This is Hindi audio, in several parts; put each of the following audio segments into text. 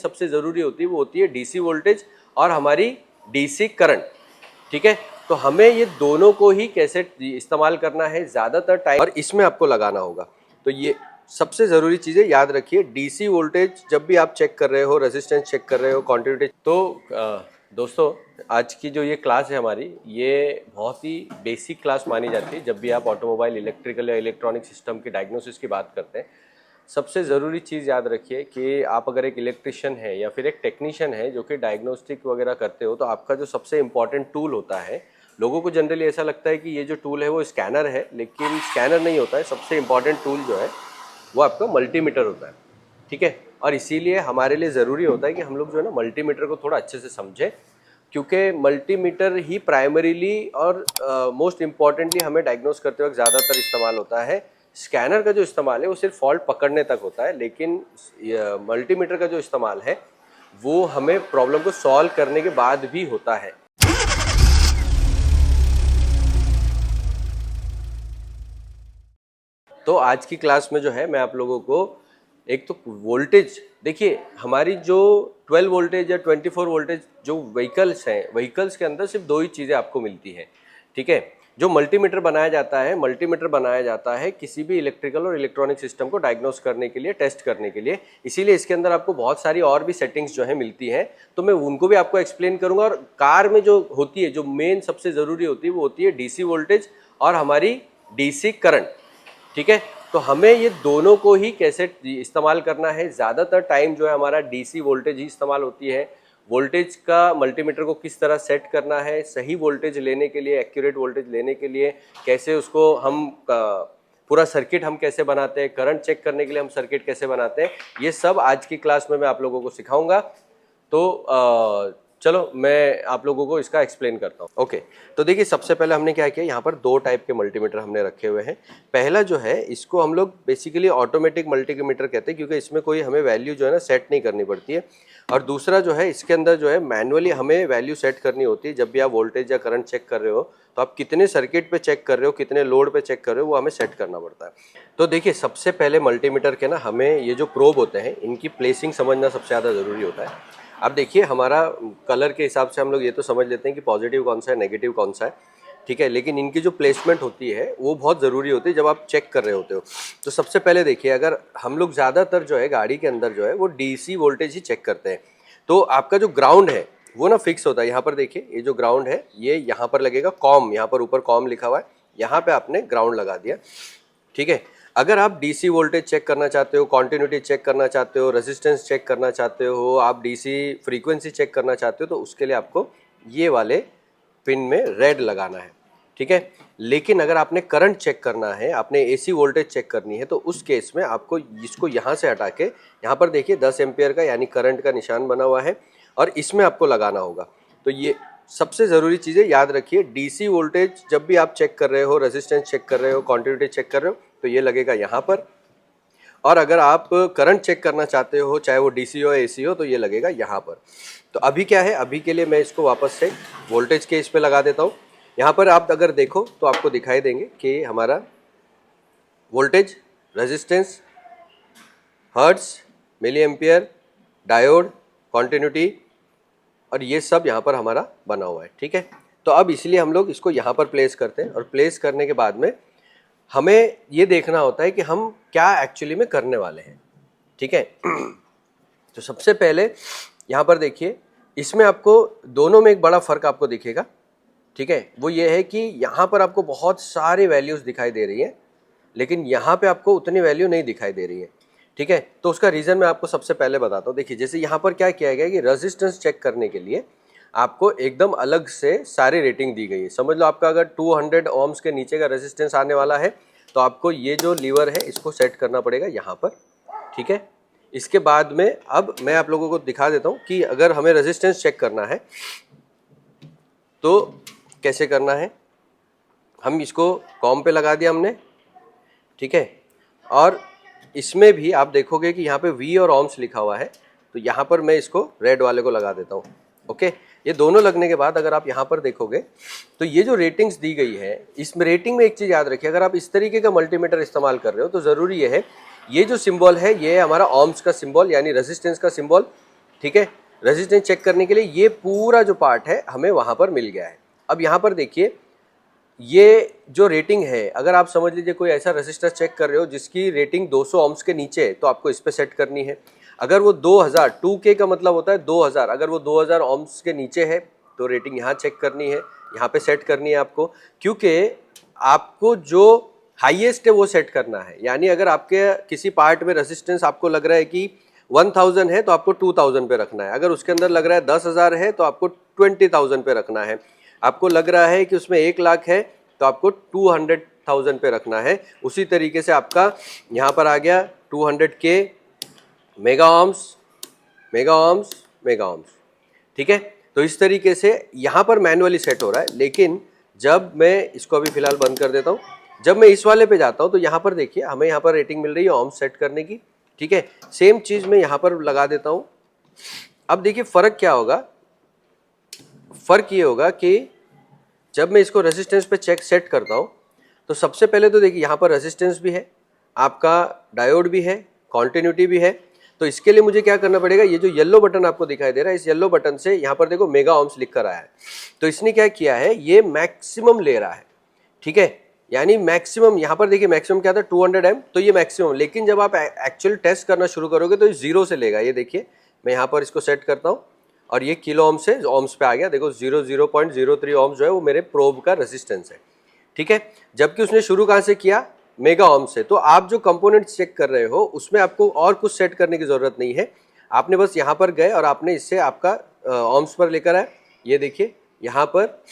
सबसे ज़रूरी होती है वो होती है डीसी वोल्टेज और हमारी डीसी करंट। ठीक है, तो हमें ये दोनों को ही कैसे इस्तेमाल करना है ज़्यादातर टाइम, और इसमें आपको लगाना होगा। तो ये सबसे ज़रूरी चीज़ें याद रखिए। डीसी वोल्टेज जब भी आप चेक कर रहे हो, रेजिस्टेंस चेक कर रहे हो, कॉन्टिन्यूटी। तो दोस्तों, आज की जो ये क्लास है हमारी, ये बहुत ही बेसिक क्लास मानी जाती है जब भी आप ऑटोमोबाइल, इलेक्ट्रिकल या इलेक्ट्रॉनिक सिस्टम की डायग्नोसिस की बात करते हैं। सबसे ज़रूरी चीज़ याद रखिए कि आप अगर एक इलेक्ट्रिशियन है या फिर एक टेक्नीशियन है जो कि डायग्नोस्टिक वगैरह करते हो, तो आपका जो सबसे इम्पॉर्टेंट टूल होता है, लोगों को जनरली ऐसा लगता है कि ये जो टूल है वो स्कैनर है, लेकिन स्कैनर नहीं होता है। सबसे इम्पॉर्टेंट टूल जो है वो आपका मल्टीमीटर होता है। ठीक है, और इसीलिए हमारे लिए ज़रूरी होता है कि हम लोग जो है ना मल्टीमीटर को थोड़ा अच्छे से समझें, क्योंकि मल्टीमीटर ही प्राइमरीली और मोस्ट इम्पॉर्टेंटली हमें डायग्नोस करते वक्त ज़्यादातर इस्तेमाल होता है। स्कैनर का जो इस्तेमाल है वो सिर्फ फॉल्ट पकड़ने तक होता है, लेकिन मल्टीमीटर का जो इस्तेमाल है वो हमें प्रॉब्लम को सॉल्व करने के बाद भी होता है। तो आज की क्लास में जो है मैं आप लोगों को एक तो वोल्टेज, देखिए हमारी जो 12 वोल्टेज या 24 वोल्टेज जो व्हीकल्स हैं, व्हीकल्स के अंदर सिर्फ दो ही चीज़ें आपको मिलती हैं। ठीक है, जो मल्टीमीटर बनाया जाता है, मल्टीमीटर बनाया जाता है किसी भी इलेक्ट्रिकल और इलेक्ट्रॉनिक सिस्टम को डायग्नोस करने के लिए, टेस्ट करने के लिए। इसीलिए इसके अंदर आपको बहुत सारी और भी सेटिंग्स जो है मिलती हैं, तो मैं उनको भी आपको एक्सप्लेन करूंगा। और कार में जो होती है, जो मेन सबसे ज़रूरी होती है वो होती है डीसी वोल्टेज और हमारी डीसी करंट। ठीक है, तो हमें ये दोनों को ही कैसे इस्तेमाल करना है। ज़्यादातर टाइम जो है हमारा डीसी वोल्टेज ही इस्तेमाल होती है। वोल्टेज का मल्टीमीटर को किस तरह सेट करना है, सही वोल्टेज लेने के लिए, एक्यूरेट वोल्टेज लेने के लिए कैसे उसको हम पूरा सर्किट हम कैसे बनाते हैं, करंट चेक करने के लिए हम सर्किट कैसे बनाते हैं, ये सब आज की क्लास में मैं आप लोगों को सिखाऊंगा। तो चलो मैं आप लोगों को इसका एक्सप्लेन करता हूँ। ओके, तो देखिए सबसे पहले हमने क्या किया, यहाँ पर दो टाइप के मल्टीमीटर हमने रखे हुए हैं। पहला जो है इसको हम लोग बेसिकली ऑटोमेटिक मल्टीमीटर कहते हैं, क्योंकि इसमें कोई हमें वैल्यू जो है ना सेट नहीं करनी पड़ती है। और दूसरा जो है इसके अंदर जो है मैनुअली हमें वैल्यू सेट करनी होती है। जब भी आप वोल्टेज या करंट चेक कर रहे हो तो आप कितने सर्किट पे चेक कर रहे हो, कितने लोड पे चेक कर रहे हो, वो हमें सेट करना पड़ता है। तो देखिए सबसे पहले मल्टीमीटर के ना हमें ये जो प्रोब होते हैं इनकी प्लेसिंग समझना सबसे ज़्यादा ज़रूरी होता है। अब देखिए हमारा कलर के हिसाब से हम लोग ये तो समझ लेते हैं कि पॉजिटिव कौन सा है, नेगेटिव कौन सा है। ठीक है, लेकिन इनकी जो प्लेसमेंट होती है वो बहुत ज़रूरी होती है जब आप चेक कर रहे होते हो। तो सबसे पहले देखिए, अगर हम लोग ज़्यादातर जो है गाड़ी के अंदर जो है वो डीसी वोल्टेज ही चेक करते हैं। तो आपका जो ग्राउंड है वो ना फिक्स होता है। यहाँ पर देखिए, ये जो ग्राउंड है ये यहाँ पर लगेगा कॉम, यहाँ पर ऊपर कॉम लिखा हुआ है, यहाँ पे आपने ग्राउंड लगा दिया। ठीक है, अगर आप डीसी वोल्टेज चेक करना चाहते हो, कॉन्टिन्यूटी चेक करना चाहते हो, रेजिस्टेंस चेक करना चाहते हो, आप डीसी फ्रीक्वेंसी चेक करना चाहते हो, तो उसके लिए आपको ये वाले पिन में रेड लगाना है। ठीक है, लेकिन अगर आपने करंट चेक करना है, आपने एसी वोल्टेज चेक करनी है, तो उस केस में आपको इसको यहाँ से हटा के, यहाँ पर देखिए 10 एम्पियर का यानी करंट का निशान बना हुआ है और इसमें आपको लगाना होगा। तो ये सबसे ज़रूरी चीज़ें याद रखिए। डीसी वोल्टेज जब भी आप चेक कर रहे हो, रेजिस्टेंस चेक कर रहे हो, कॉन्टिन्यूटी चेक कर रहे हो, तो ये लगेगा यहाँ पर। और अगर आप करंट चेक करना चाहते हो, चाहे वो डीसी हो एसी हो, तो ये लगेगा यहाँ पर। तो अभी क्या है, अभी के लिए मैं इसको वापस से वोल्टेज के इस पे लगा देता हूँ। यहाँ पर आप अगर देखो तो आपको दिखाई देंगे कि हमारा voltage, resistance, hertz, milliampere, diode, continuity और ये सब यहाँ पर हमारा बना हुआ है। ठीक है, तो अब इसलिए हम लोग इसको यहाँ पर प्लेस करते हैं और प्लेस करने के बाद में हमें ये देखना होता है कि हम क्या एक्चुअली में करने वाले हैं। ठीक है, तो सबसे पहले यहाँ पर देखिए, इसमें आपको दोनों में एक बड़ा फ़र्क आपको दिखेगा। ठीक है, वो ये है कि यहाँ पर आपको बहुत सारे वैल्यूज़ दिखाई दे रही हैं, लेकिन यहाँ पे आपको उतनी वैल्यू नहीं दिखाई दे रही है। ठीक है, तो उसका रीज़न मैं आपको सबसे पहले बताता हूँ। देखिए जैसे यहाँ पर क्या किया गया है कि रेजिस्टेंस चेक करने के लिए आपको एकदम अलग से सारी रेटिंग दी गई है। समझ लो आपका अगर 200 ओम्स के नीचे का रेजिस्टेंस आने वाला है तो आपको ये जो लीवर है इसको सेट करना पड़ेगा यहाँ पर। ठीक है, इसके बाद में अब मैं आप लोगों को दिखा देता हूँ कि अगर हमें रेजिस्टेंस चेक करना है तो कैसे करना है। हम इसको कॉम पे लगा दिया हमने। ठीक है, और इसमें भी आप देखोगे कि यहाँ पे V और ओम्स लिखा हुआ है, तो यहाँ पर मैं इसको रेड वाले को लगा देता हूँ। ओके, ये दोनों लगने के बाद अगर आप यहाँ पर देखोगे तो ये जो रेटिंग्स दी गई है, इसमें रेटिंग में एक चीज़ याद रखिए, अगर आप इस तरीके का मल्टीमीटर इस्तेमाल कर रहे हो तो ज़रूरी ये है, ये जो सिंबल है ये हमारा ओम्स का सिंबल यानी रेजिस्टेंस का सिंबल, ठीक है। रेजिस्टेंस चेक करने के लिए ये पूरा जो पार्ट है हमें वहाँ पर मिल गया है। अब यहाँ पर देखिए ये जो रेटिंग है, अगर आप समझ लीजिए कोई ऐसा रजिस्टर चेक कर रहे हो जिसकी रेटिंग 200 ohms के नीचे है तो आपको इस पे सेट करनी है। अगर वो 2000 2K का मतलब होता है 2000, अगर वो 2000 ohms के नीचे है तो रेटिंग यहाँ चेक करनी है, यहाँ पे सेट करनी है आपको, क्योंकि आपको जो हाईएस्ट है वो सेट करना है। यानी अगर आपके किसी पार्ट में रेजिस्टेंस आपको लग रहा है कि 1000 है तो आपको 2000 पे रखना है, अगर उसके अंदर लग रहा है 10,000 है तो आपको 20,000 पे रखना है, आपको लग रहा है कि उसमें 1 लाख है तो आपको 200,000 पे रखना है। उसी तरीके से आपका यहाँ पर आ गया 200K mega ohms, mega ohms, mega ohms, ठीक है। तो इस तरीके से यहाँ पर मैनुअली सेट हो रहा है। लेकिन जब मैं इसको अभी फिलहाल बंद कर देता हूँ, जब मैं इस वाले पे जाता हूँ तो यहाँ पर देखिए हमें यहाँ पर रेटिंग मिल रही है ohms सेट करने की, ठीक है। सेम चीज़ मैं यहाँ पर लगा देता हूँ। अब देखिए फ़र्क क्या होगा, फ़र्क ये होगा कि जब मैं इसको रेजिस्टेंस पे चेक सेट करता हूँ तो सबसे पहले तो देखिए यहाँ पर रेजिस्टेंस भी है, आपका डायोड भी है, कॉन्टिन्यूटी भी है। तो इसके लिए मुझे क्या करना पड़ेगा, ये जो येलो बटन आपको दिखाई दे रहा है, इस येलो बटन से यहाँ पर देखो मेगा ohms लिख कर आया है। तो इसने क्या किया है, ये मैक्सिमम ले रहा है, ठीक है। यानी मैक्सिमम यहाँ पर देखिए मैक्सिमम क्या था 200 M, तो ये मैक्सिमम। लेकिन जब आप एक्चुअल टेस्ट करना शुरू करोगे तो ये 0 से लेगा। ये देखिए मैं यहाँ पर इसको सेट करता हूँ और ये किलो ohms से ohms पे आ गया। देखो 0.03 ohms जो है वो मेरे प्रोब का रेजिस्टेंस है, ठीक है। जबकि उसने शुरू कहाँ से किया, मेगा ohms से। तो आप जो कंपोनेंट चेक कर रहे हो उसमें आपको और कुछ सेट करने की ज़रूरत नहीं है, आपने बस यहाँ पर गए और आपने इससे आपका ohms पर लेकर आए। ये देखिए यहाँ पर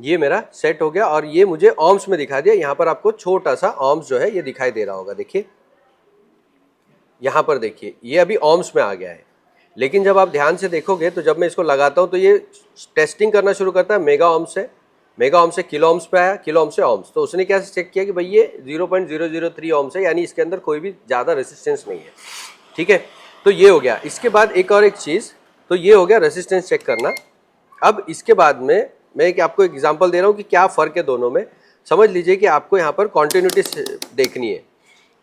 ये मेरा सेट हो गया और ये मुझे ohms में दिखा दिया। यहाँ पर आपको छोटा सा ohms जो है ये दिखाई दे रहा होगा, देखिए यहाँ पर देखिए ये अभी ohms में आ गया है। लेकिन जब आप ध्यान से देखोगे तो जब मैं इसको लगाता हूँ तो ये टेस्टिंग करना शुरू करता है मेगा ohms से, मेगा ohms से किलो ohms पे आया, किलो ohms से ohms। तो उसने क्या चेक किया कि भाई ये 0.003 ohms है, यानी इसके अंदर कोई भी ज़्यादा रेजिस्टेंस नहीं है, ठीक है। तो ये हो गया। इसके बाद एक और एक चीज़, तो ये हो गया रेजिस्टेंस चेक करना। अब इसके बाद में मैं आपको एक एग्जांपल दे रहा हूँ कि क्या फ़र्क है दोनों में। समझ लीजिए कि आपको यहाँ पर कॉन्टिन्यूटी देखनी है,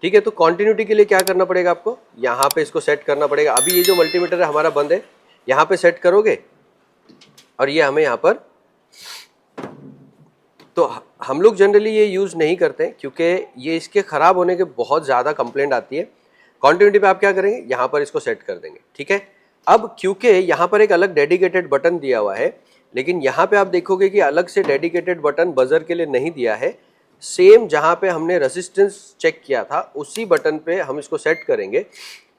ठीक है। तो कॉन्टिन्यूटी के लिए क्या करना पड़ेगा, आपको यहाँ पे इसको सेट करना पड़ेगा। अभी ये जो मल्टीमीटर है हमारा बंद है, यहाँ पे सेट करोगे और ये हमें यहाँ पर, तो हम लोग जनरली ये यूज़ नहीं करते हैं क्योंकि ये इसके ख़राब होने के बहुत ज़्यादा कंप्लेंट आती है। कॉन्टिन्यूटी पे आप क्या करेंगे, यहाँ पर इसको सेट कर देंगे, ठीक है। अब क्योंकि यहाँ पर एक अलग डेडिकेटेड बटन दिया हुआ है, लेकिन यहाँ पे आप देखोगे कि अलग से डेडिकेटेड बटन बजर के लिए नहीं दिया है। सेम जहाँ पे हमने रेजिस्टेंस चेक किया था उसी बटन पे हम इसको सेट करेंगे।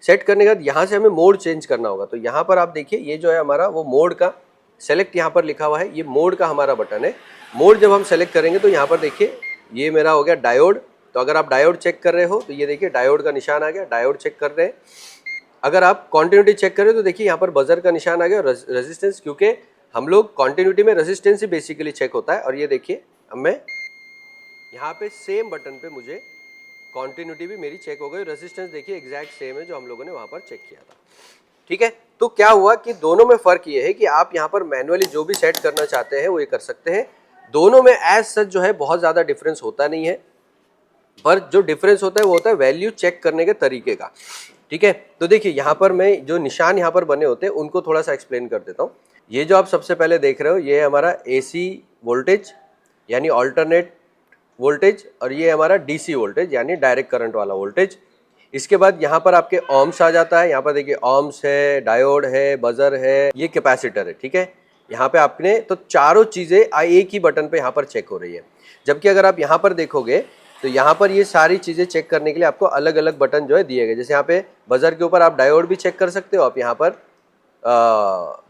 सेट करने के बाद यहाँ से हमें मोड चेंज करना होगा। तो यहाँ पर आप देखिए ये जो है हमारा वो मोड का सेलेक्ट यहाँ पर लिखा हुआ है, ये मोड का हमारा बटन है। मोड जब हम सेलेक्ट करेंगे तो यहाँ पर देखिए ये मेरा हो गया डायोड। तो अगर आप डायोड चेक कर रहे हो तो ये देखिए डायोड का निशान आ गया, डायोड चेक कर रहे हैं। अगर आप कॉन्टिन्यूटी चेक कर रहे हो तो देखिए यहाँ पर बजर का निशान आ गया और रेजिस्टेंस, क्योंकि हम लोग कॉन्टिन्यूटी में रेजिस्टेंस ही बेसिकली चेक होता है। और ये देखिए अब मैं यहाँ पे सेम बटन पे मुझे कॉन्टिन्यूटी भी मेरी चेक हो गई, रेजिस्टेंस देखिए एग्जैक्ट सेम है जो हम लोगों ने वहाँ पर चेक किया था, ठीक है। तो क्या हुआ कि दोनों में फ़र्क ये है कि आप यहाँ पर मैनुअली जो भी सेट करना चाहते हैं वो ये कर सकते हैं। दोनों में एज सच जो है बहुत ज़्यादा डिफरेंस होता नहीं है, पर जो डिफरेंस होता है वो होता है वैल्यू चेक करने के तरीके का, ठीक है। तो देखिए यहाँ पर मैं जो निशान यहाँ पर बने होते हैं उनको थोड़ा सा एक्सप्लेन कर देता हूँ। ये जो आप सबसे पहले देख रहे हो ये है हमारा AC वोल्टेज यानी ऑल्टरनेट वोल्टेज, और ये हमारा DC वोल्टेज यानी डायरेक्ट करंट वाला वोल्टेज। इसके बाद यहाँ पर आपके ohms आ जाता है। यहाँ पर देखिए ohms है, डायोड है, बजर है, ये कैपेसिटर है, ठीक है। यहाँ पे आपने तो चारों चीज़ें एक ही बटन पे यहाँ पर चेक हो रही है। जबकि अगर आप यहाँ पर देखोगे तो यहाँ पर ये सारी चीज़ें चेक करने के लिए आपको अलग अलग बटन जो है दिए गए। जैसे यहाँ पे बजर के ऊपर आप डायोड भी चेक कर सकते हो, आप यहाँ पर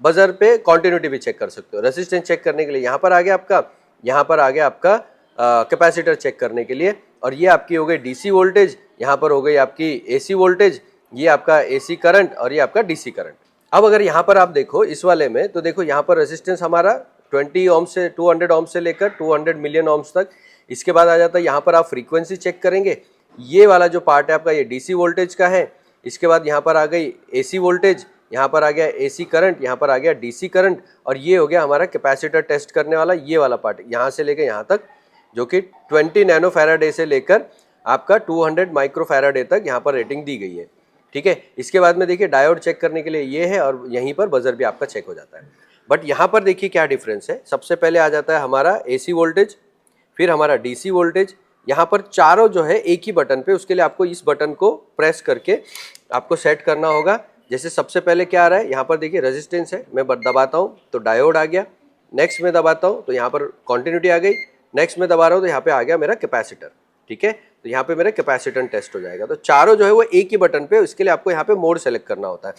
बजर पे कॉन्टिन्यूटी भी चेक कर सकते हो। रेजिस्टेंस चेक करने के लिए यहाँ पर आ गया आपका, यहाँ पर आ गया आपका कैपेसिटर चेक करने के लिए। और ये आपकी हो गई DC वोल्टेज, यहाँ पर हो गई आपकी AC वोल्टेज, ये आपका AC करंट और ये आपका DC करंट। अब अगर यहाँ पर आप देखो इस वाले में तो देखो यहाँ पर रेजिस्टेंस हमारा 20 ohms से 200 ohms से लेकर 200 मिलियन ohms तक। इसके बाद आ जाता है यहाँ पर आप फ्रीक्वेंसी चेक करेंगे, ये वाला जो पार्ट है आपका ये DC वोल्टेज का है। इसके बाद यहाँ पर आ गई AC वोल्टेज, यहाँ पर आ गया AC करंट, यहाँ पर आ गया DC करंट, और ये हो गया हमारा कैपेसिटर टेस्ट करने वाला ये वाला पार्ट, यहाँ से लेकर यहाँ तक, जो कि 20 नैनो फैराडे से लेकर आपका 200 माइक्रो फैराडे तक यहाँ पर रेटिंग दी गई है, ठीक है। इसके बाद में देखिए डायोड चेक करने के लिए ये है और यहीं पर बजर भी आपका चेक हो जाता है। बट यहाँ पर देखिए क्या डिफरेंस है। सबसे पहले आ जाता है हमारा AC वोल्टेज, फिर हमारा DC वोल्टेज। यहाँ पर चारों जो है एक ही बटन पे, उसके लिए आपको इस बटन को प्रेस करके आपको सेट करना होगा। जैसे सबसे पहले क्या आ रहा है, यहाँ पर देखिए रेजिस्टेंस है, मैं दबाता हूँ तो डायोड आ गया। नेक्स्ट में दबाता हूँ तो यहाँ पर कॉन्टिन्यूटी आ गई। नेक्स्ट में दबा रहा हूँ तो यहाँ पे आ गया मेरा कैपेसिटर। ठीक है, तो यहाँ पे मेरा कैपेसिटेंस टेस्ट हो जाएगा। तो चारों जो है वो एक ही बटन पे, इसके लिए आपको यहाँ पे मोड सेलेक्ट करना होता है।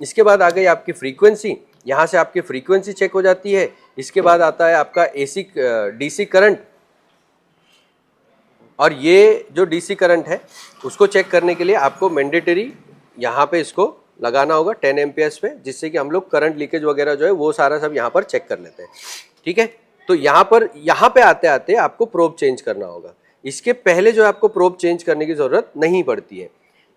इसके बाद आ गई आपकी फ्रीक्वेंसी, यहाँ से आपकी फ्रीक्वेंसी चेक हो जाती है। इसके बाद आता है आपका AC DC करंट, और ये जो DC करंट है उसको चेक करने के लिए आपको मैंडेटरी यहाँ पे इसको लगाना होगा 10 एम्पियर्स पे, जिससे कि हम लोग करंट लीकेज वगैरह जो है वो सारा सब यहाँ पर चेक कर लेते हैं। ठीक है, तो यहाँ पे आते आते आपको प्रोब चेंज करना होगा। इसके पहले जो आपको प्रोब चेंज करने की ज़रूरत नहीं पड़ती है।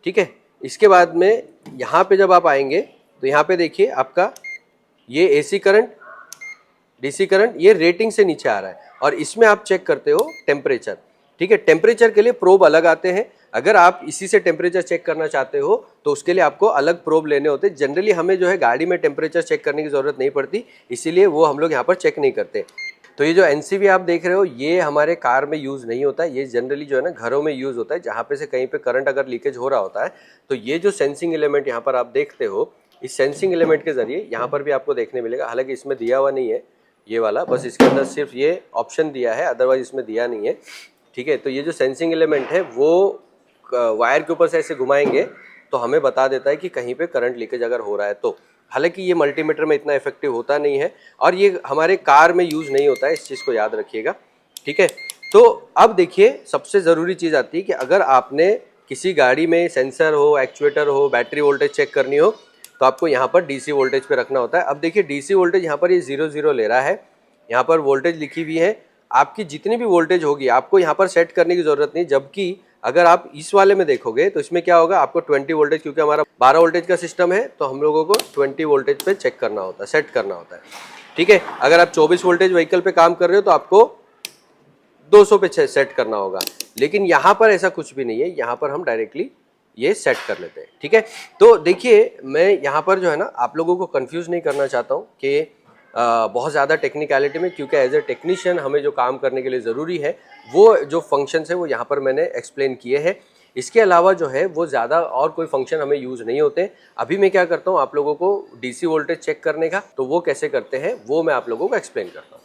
ठीक है, इसके बाद में यहाँ पे जब आप आएंगे तो यहाँ पे देखिए आपका ये AC करंट, DC करंट ये रेटिंग से नीचे आ रहा है, और इसमें आप चेक करते हो टेम्परेचर। ठीक है, टेम्परेचर के लिए प्रोब अलग आते हैं। अगर आप इसी से टेम्परेचर चेक करना चाहते हो तो उसके लिए आपको अलग प्रोब लेने होते हैं। जनरली हमें जो है गाड़ी में टेम्परेचर चेक करने की ज़रूरत नहीं पड़ती, इसीलिए वो हम लोग यहाँ पर चेक नहीं करते। तो ये जो NCV आप देख रहे हो ये हमारे कार में यूज़ नहीं होता है, ये जनरली जो है ना घरों में यूज़ होता है, जहाँ पे से कहीं पे करंट अगर लीकेज हो रहा होता है तो ये जो सेंसिंग एलिमेंट यहाँ पर आप देखते हो, इस सेंसिंग एलिमेंट के जरिए यहाँ पर भी आपको देखने मिलेगा। हालांकि इसमें दिया हुआ नहीं है ये वाला, बस इसके अंदर सिर्फ ये ऑप्शन दिया है, अदरवाइज इसमें दिया नहीं है। ठीक है, तो ये जो सेंसिंग एलिमेंट है वो वायर के ऊपर से ऐसे घुमाएंगे तो हमें बता देता है कि कहीं पे करंट लीकेज अगर हो रहा है तो। हालांकि ये मल्टीमीटर में इतना इफेक्टिव होता नहीं है और ये हमारे कार में यूज़ नहीं होता है, इस चीज़ को याद रखिएगा। ठीक है, तो अब देखिए सबसे ज़रूरी चीज़ आती है कि अगर आपने किसी गाड़ी में सेंसर हो, एक्चुएटर हो, बैटरी वोल्टेज चेक करनी हो तो आपको यहाँ पर DC वोल्टेज पे रखना होता है। अब देखिए DC वोल्टेज यहाँ पर ये 0 ले रहा है, यहाँ पर वोल्टेज लिखी हुई है। आपकी जितनी भी वोल्टेज होगी आपको यहाँ पर सेट करने की ज़रूरत नहीं, जबकि अगर आप इस वाले में देखोगे तो इसमें क्या होगा, आपको 20 वोल्टेज, क्योंकि हमारा 12 वोल्टेज का सिस्टम है तो हम लोगों को 20 वोल्टेज पे चेक करना होता है, सेट करना होता है। ठीक है, अगर आप 24 वोल्टेज व्हीकल पे काम कर रहे हो तो आपको 200 पे सेट करना होगा, लेकिन यहाँ पर ऐसा कुछ भी नहीं है, यहाँ पर हम डायरेक्टली ये सेट कर लेते हैं। ठीक है, तो देखिए मैं यहाँ पर जो है ना आप लोगों को कंफ्यूज नहीं करना चाहता हूँ कि बहुत ज़्यादा टेक्निकलिटी में, क्योंकि एज ए टेक्नीशियन हमें जो काम करने के लिए ज़रूरी है वो जो फंक्शंस है वो यहाँ पर मैंने एक्सप्लेन किए हैं। इसके अलावा जो है वो ज़्यादा और कोई फंक्शन हमें यूज़ नहीं होते। अभी मैं क्या करता हूँ आप लोगों को DC वोल्टेज चेक करने का, तो वो कैसे करते हैं वो मैं आप लोगों को एक्सप्लेन करता हूँ।